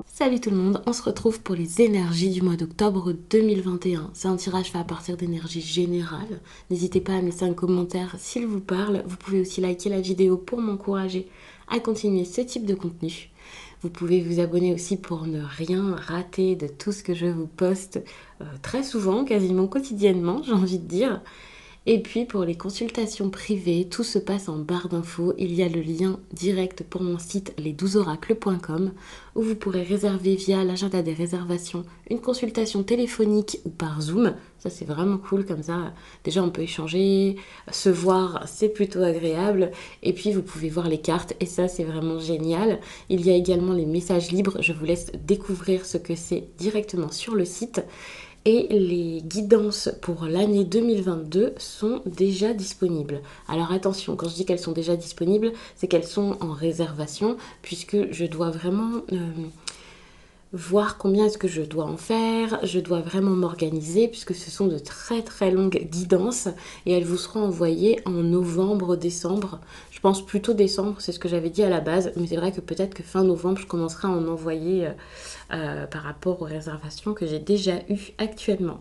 Salut tout le monde, on se retrouve pour les énergies du mois d'octobre 2021. C'est un tirage fait à partir d'énergie générale. N'hésitez pas à me laisser un commentaire s'il vous parle. Vous pouvez aussi liker la vidéo pour m'encourager à continuer ce type de contenu. Vous pouvez vous abonner aussi pour ne rien rater de tout ce que je vous poste très souvent, quasiment quotidiennement, j'ai envie de dire. Et puis pour les consultations privées, tout se passe en barre d'infos. Il y a le lien direct pour mon site les12oracles.com où vous pourrez réserver via l'agenda des réservations une consultation téléphonique ou par Zoom. Ça c'est vraiment cool comme ça. Déjà on peut échanger, se voir, c'est plutôt agréable. Et puis vous pouvez voir les cartes et ça c'est vraiment génial. Il y a également les messages libres. Je vous laisse découvrir ce que c'est directement sur le site. Et les guidances pour l'année 2022 sont déjà disponibles. Alors attention, quand je dis qu'elles sont déjà disponibles, c'est qu'elles sont en réservation puisque je dois vraiment voir combien est-ce que je dois en faire. Je dois vraiment m'organiser puisque ce sont de très très longues guidances et elles vous seront envoyées en novembre-décembre. Je pense plutôt décembre, c'est ce que j'avais dit à la base, mais c'est vrai que peut-être que fin novembre, je commencerai à en envoyer par rapport aux réservations que j'ai déjà eues actuellement.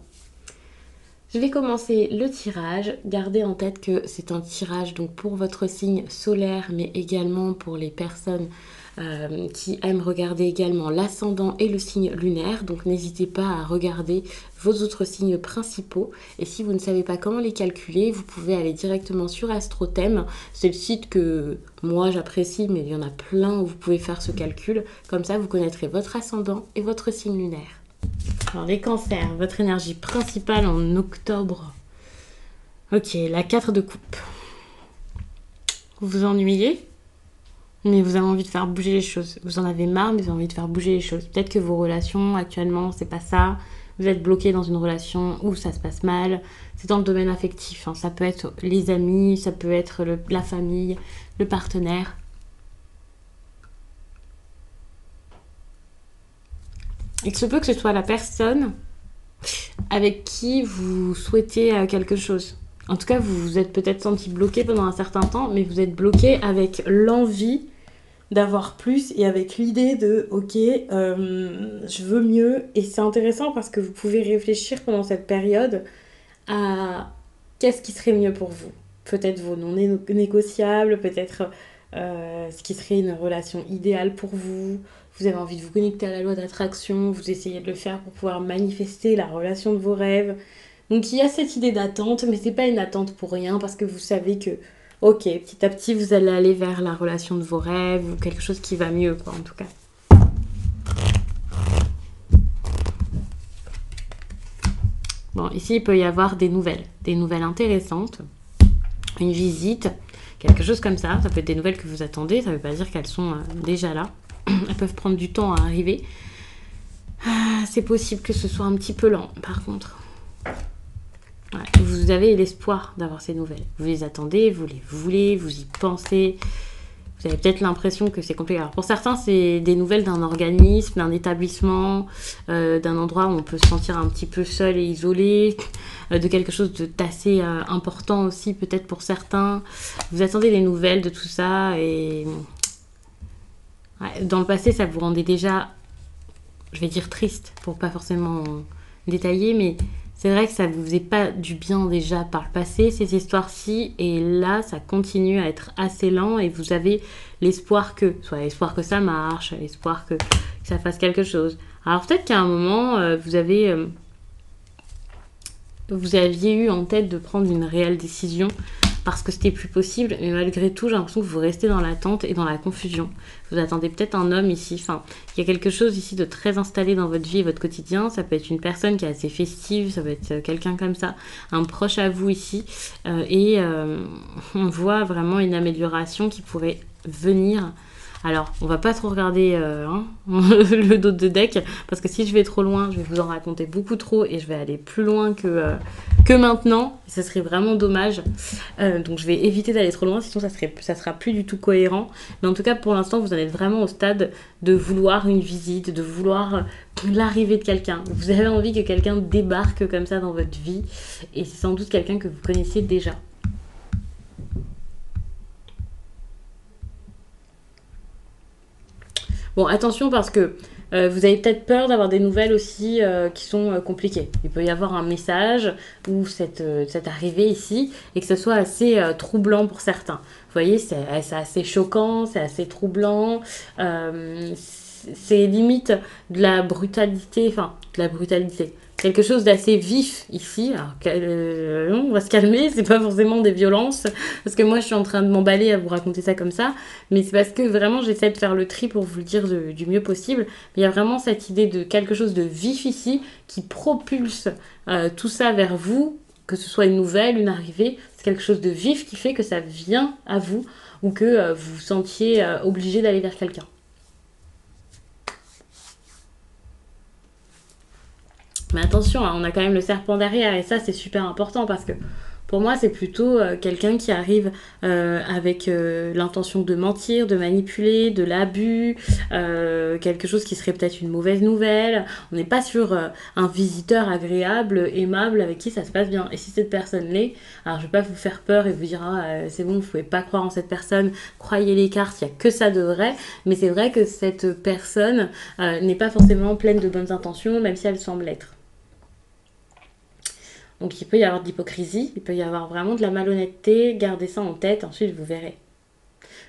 Je vais commencer le tirage. Gardez en tête que c'est un tirage donc pour votre signe solaire, mais également pour les personnes qui aiment regarder également l'ascendant et le signe lunaire. Donc n'hésitez pas à regarder vos autres signes principaux. Et si vous ne savez pas comment les calculer, vous pouvez aller directement sur AstroThème. C'est le site que moi j'apprécie, mais il y en a plein où vous pouvez faire ce calcul. Comme ça, vous connaîtrez votre ascendant et votre signe lunaire. Alors les cancers, votre énergie principale en octobre. Ok, la 4 de coupe. Vous vous ennuyez, mais vous avez envie de faire bouger les choses. Vous en avez marre, mais vous avez envie de faire bouger les choses. Peut-être que vos relations actuellement, c'est pas ça. Vous êtes bloqué dans une relation où ça se passe mal. C'est dans le domaine affectif. Hein. Ça peut être les amis, ça peut être la famille, le partenaire. Il se peut que ce soit la personne avec qui vous souhaitez quelque chose. En tout cas, vous vous êtes peut-être senti bloqué pendant un certain temps, mais vous êtes bloqué avec l'envie d'avoir plus et avec l'idée de ok, je veux mieux. Et c'est intéressant parce que vous pouvez réfléchir pendant cette période à qu'est-ce qui serait mieux pour vous. Peut-être vos non négociables, peut-être ce qui serait une relation idéale pour vous. Vous avez envie de vous connecter à la loi d'attraction, vous essayez de le faire pour pouvoir manifester la relation de vos rêves. Donc il y a cette idée d'attente, mais c'est pas une attente pour rien parce que vous savez que ok, petit à petit vous allez aller vers la relation de vos rêves ou quelque chose qui va mieux quoi en tout cas. Bon, ici il peut y avoir des nouvelles intéressantes, une visite, quelque chose comme ça. Ça peut être des nouvelles que vous attendez, ça veut pas dire qu'elles sont déjà là. Elles peuvent prendre du temps à arriver. C'est possible que ce soit un petit peu lent par contre. Ouais, vous avez l'espoir d'avoir ces nouvelles. Vous les attendez, vous les voulez, vous y pensez. Vous avez peut-être l'impression que c'est compliqué. Alors pour certains, c'est des nouvelles d'un organisme, d'un établissement, d'un endroit où on peut se sentir un petit peu seul et isolé, de quelque chose d'assez important aussi peut-être pour certains. Vous attendez les nouvelles de tout ça et ouais, dans le passé, ça vous rendait déjà, je vais dire triste pour pas forcément détailler, mais c'est vrai que ça vous faisait pas du bien déjà par le passé, ces histoires-ci, et là, ça continue à être assez lent et vous avez l'espoir que, soit l'espoir que ça marche, l'espoir que ça fasse quelque chose. Alors peut-être qu'à un moment, vous aviez eu en tête de prendre une réelle décision parce que c'était plus possible, mais malgré tout, j'ai l'impression que vous restez dans l'attente et dans la confusion. Vous attendez peut-être un homme ici, enfin, il y a quelque chose ici de très installé dans votre vie et votre quotidien. Ça peut être une personne qui est assez festive, ça peut être quelqu'un comme ça, un proche à vous ici, et on voit vraiment une amélioration qui pourrait venir. Alors, on va pas trop regarder le dos de deck, parce que si je vais trop loin, je vais vous en raconter beaucoup trop et je vais aller plus loin que maintenant. Ça serait vraiment dommage. Donc, je vais éviter d'aller trop loin, sinon ça sera plus du tout cohérent. Mais en tout cas, pour l'instant, vous en êtes vraiment au stade de vouloir une visite, de vouloir l'arrivée de quelqu'un. Vous avez envie que quelqu'un débarque comme ça dans votre vie et c'est sans doute quelqu'un que vous connaissez déjà. Bon, attention parce que vous avez peut-être peur d'avoir des nouvelles aussi qui sont compliquées. Il peut y avoir un message ou cette arrivée ici et que ce soit assez troublant pour certains. Vous voyez, c'est assez choquant, c'est assez troublant. C'est limite de la brutalité, enfin, de la brutalité. Quelque chose d'assez vif ici. Alors, on va se calmer, c'est pas forcément des violences, parce que moi je suis en train de m'emballer à vous raconter ça comme ça, mais c'est parce que vraiment j'essaie de faire le tri pour vous le dire du mieux possible. Mais il y a vraiment cette idée de quelque chose de vif ici qui propulse tout ça vers vous, que ce soit une nouvelle, une arrivée, c'est quelque chose de vif qui fait que ça vient à vous ou que vous vous sentiez obligé d'aller vers quelqu'un. Mais attention, hein, on a quand même le serpent derrière et ça c'est super important parce que pour moi c'est plutôt quelqu'un qui arrive avec l'intention de mentir, de manipuler, de l'abus, quelque chose qui serait peut-être une mauvaise nouvelle. On n'est pas sur un visiteur agréable, aimable, avec qui ça se passe bien. Et si cette personne l'est, alors je vais pas vous faire peur et vous dire c'est bon, vous pouvez pas croire en cette personne, croyez les cartes, il y a que ça de vrai. Mais c'est vrai que cette personne n'est pas forcément pleine de bonnes intentions, même si elle semble l'être. Donc il peut y avoir de l'hypocrisie, il peut y avoir vraiment de la malhonnêteté, gardez ça en tête, ensuite vous verrez.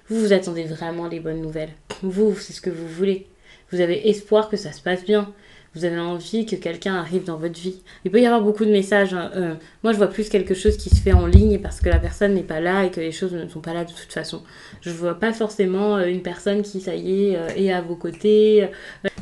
Vous attendez vraiment les bonnes nouvelles. Vous, c'est ce que vous voulez. Vous avez espoir que ça se passe bien. Vous avez envie que quelqu'un arrive dans votre vie. Il peut y avoir beaucoup de messages. Hein. Moi, je vois plus quelque chose qui se fait en ligne parce que la personne n'est pas là et que les choses ne sont pas là de toute façon. Je vois pas forcément une personne qui, ça y est à vos côtés.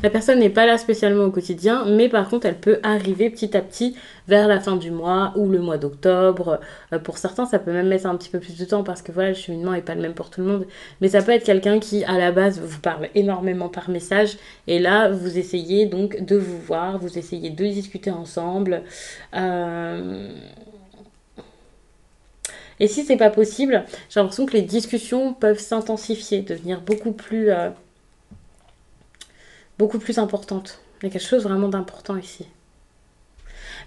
La personne n'est pas là spécialement au quotidien, mais par contre, elle peut arriver petit à petit vers la fin du mois ou le mois d'octobre. Pour certains, ça peut même mettre un petit peu plus de temps parce que voilà, le cheminement n'est pas le même pour tout le monde. Mais ça peut être quelqu'un qui, à la base, vous parle énormément par message. Et là, vous essayez donc de vous voir, vous essayez de discuter ensemble. Et si c'est pas possible, j'ai l'impression que les discussions peuvent s'intensifier, devenir beaucoup plus importantes. Il y a quelque chose vraiment d'important ici.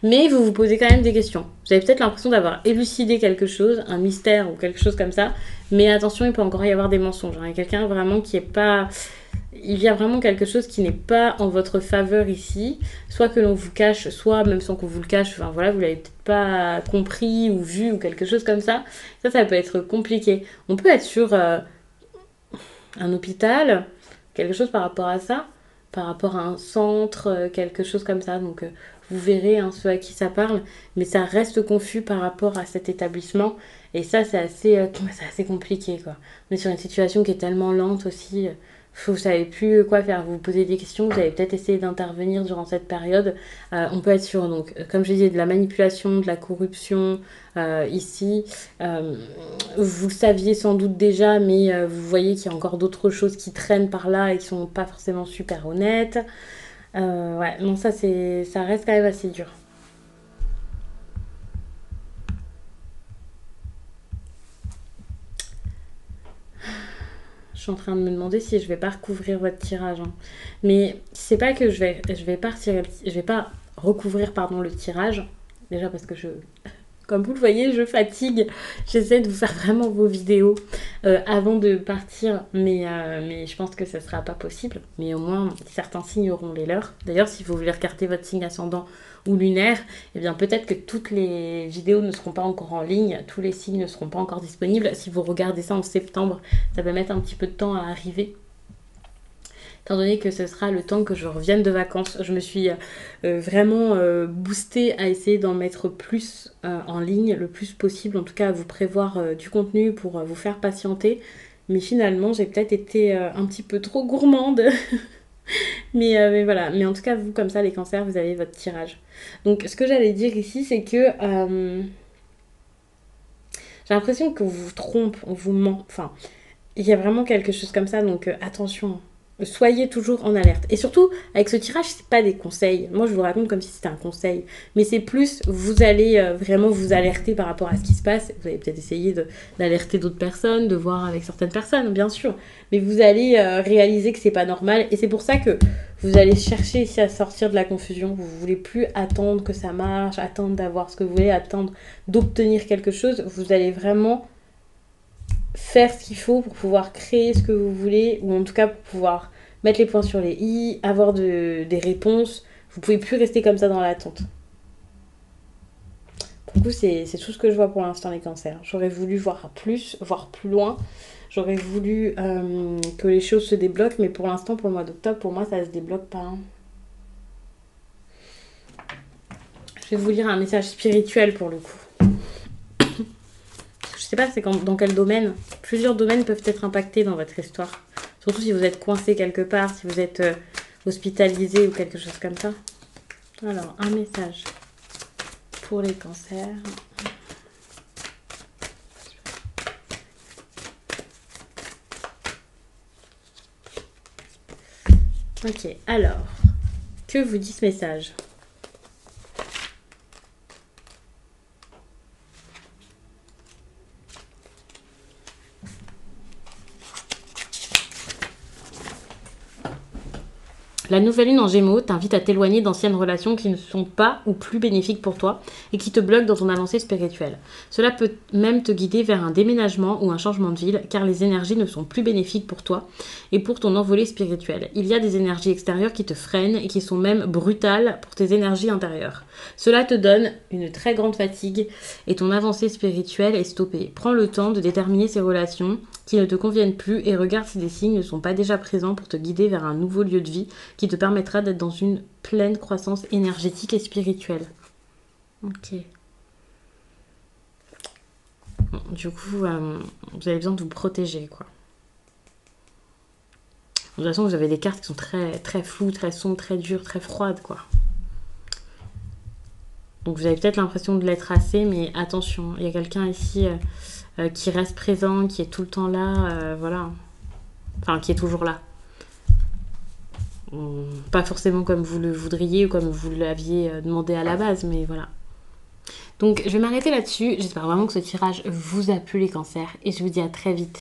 Mais vous vous posez quand même des questions. Vous avez peut-être l'impression d'avoir élucidé quelque chose, un mystère ou quelque chose comme ça. Mais attention, il peut encore y avoir des mensonges. Il y a quelqu'un vraiment qui est pas... Il y a vraiment quelque chose qui n'est pas en votre faveur ici. Soit que l'on vous cache, soit même sans qu'on vous le cache, enfin voilà, vous l'avez peut-être pas compris ou vu ou quelque chose comme ça. Ça peut être compliqué. On peut être sur un hôpital, quelque chose par rapport à ça, par rapport à un centre, quelque chose comme ça. Donc vous verrez ce à qui ça parle, mais ça reste confus par rapport à cet établissement. Et ça, c'est assez compliqué, quoi. On est sur une situation qui est tellement lente aussi. Vous savez plus quoi faire, vous vous posez des questions, vous avez peut-être essayé d'intervenir durant cette période. On peut être sur, donc, comme je disais, de la manipulation, de la corruption ici. Vous le saviez sans doute déjà, mais vous voyez qu'il y a encore d'autres choses qui traînent par là et qui sont pas forcément super honnêtes. Ouais, non, ça reste quand même assez dur. Je suis en train de me demander si je vais pas recouvrir votre tirage. Hein. Mais c'est pas que je vais pas recouvrir pardon, le tirage. Déjà parce que comme vous le voyez, je fatigue. J'essaie de vous faire vraiment vos vidéos avant de partir, mais je pense que ça sera pas possible. Mais au moins, certains signes auront les leurs. D'ailleurs, si vous voulez regarder votre signe ascendant ou lunaire, eh bien peut-être que toutes les vidéos ne seront pas encore en ligne, tous les signes ne seront pas encore disponibles. Si vous regardez ça en septembre, ça peut mettre un petit peu de temps à arriver. Étant donné que ce sera le temps que je revienne de vacances, je me suis vraiment boostée à essayer d'en mettre plus en ligne, le plus possible, en tout cas à vous prévoir du contenu pour vous faire patienter. Mais finalement, j'ai peut-être été un petit peu trop gourmande. mais voilà, mais en tout cas, vous, comme ça, les cancers, vous avez votre tirage. Donc, ce que j'allais dire ici, c'est que j'ai l'impression qu'on vous trompe, on vous ment. Enfin, il y a vraiment quelque chose comme ça, donc attention. Soyez toujours en alerte. Et surtout, avec ce tirage, c'est pas des conseils. Moi, je vous raconte comme si c'était un conseil. Mais c'est plus, vous allez vraiment vous alerter par rapport à ce qui se passe. Vous allez peut-être essayer d'alerter d'autres personnes, de voir avec certaines personnes, bien sûr. Mais vous allez réaliser que c'est pas normal. Et c'est pour ça que vous allez chercher ici à sortir de la confusion. Vous voulez plus attendre que ça marche, attendre d'avoir ce que vous voulez, attendre d'obtenir quelque chose. Vous allez vraiment faire ce qu'il faut pour pouvoir créer ce que vous voulez, ou en tout cas pour pouvoir mettre les points sur les i, avoir des réponses. Vous pouvez plus rester comme ça dans l'attente. Du coup, c'est tout ce que je vois pour l'instant, les cancers. J'aurais voulu voir plus loin. J'aurais voulu que les choses se débloquent, mais pour l'instant, pour le mois d'octobre, pour moi, ça se débloque pas. Hein. Je vais vous lire un message spirituel pour le coup. Je sais pas c'est dans quel domaine. Plusieurs domaines peuvent être impactés dans votre histoire. Surtout si vous êtes coincé quelque part, si vous êtes hospitalisé ou quelque chose comme ça. Alors, un message pour les cancers. Ok, alors, que vous dit ce message ? La nouvelle lune en Gémeaux t'invite à t'éloigner d'anciennes relations qui ne sont pas ou plus bénéfiques pour toi et qui te bloquent dans ton avancée spirituelle. Cela peut même te guider vers un déménagement ou un changement de ville car les énergies ne sont plus bénéfiques pour toi et pour ton envolée spirituelle. Il y a des énergies extérieures qui te freinent et qui sont même brutales pour tes énergies intérieures. Cela te donne une très grande fatigue et ton avancée spirituelle est stoppée. Prends le temps de déterminer ces relations qui ne te conviennent plus et regarde si des signes ne sont pas déjà présents pour te guider vers un nouveau lieu de vie qui te permettra d'être dans une pleine croissance énergétique et spirituelle. Ok. Bon, du coup, vous avez besoin de vous protéger, quoi. De toute façon, vous avez des cartes qui sont très, très floues, très sombres, très dures, très froides, quoi. Donc vous avez peut-être l'impression de l'être assez, mais attention, il y a quelqu'un ici qui reste présent, qui est tout le temps là, voilà. Enfin, qui est toujours là. Pas forcément comme vous le voudriez ou comme vous l'aviez demandé à la base, mais voilà. Donc je vais m'arrêter là-dessus. J'espère vraiment que ce tirage vous a plu les cancers et je vous dis à très vite.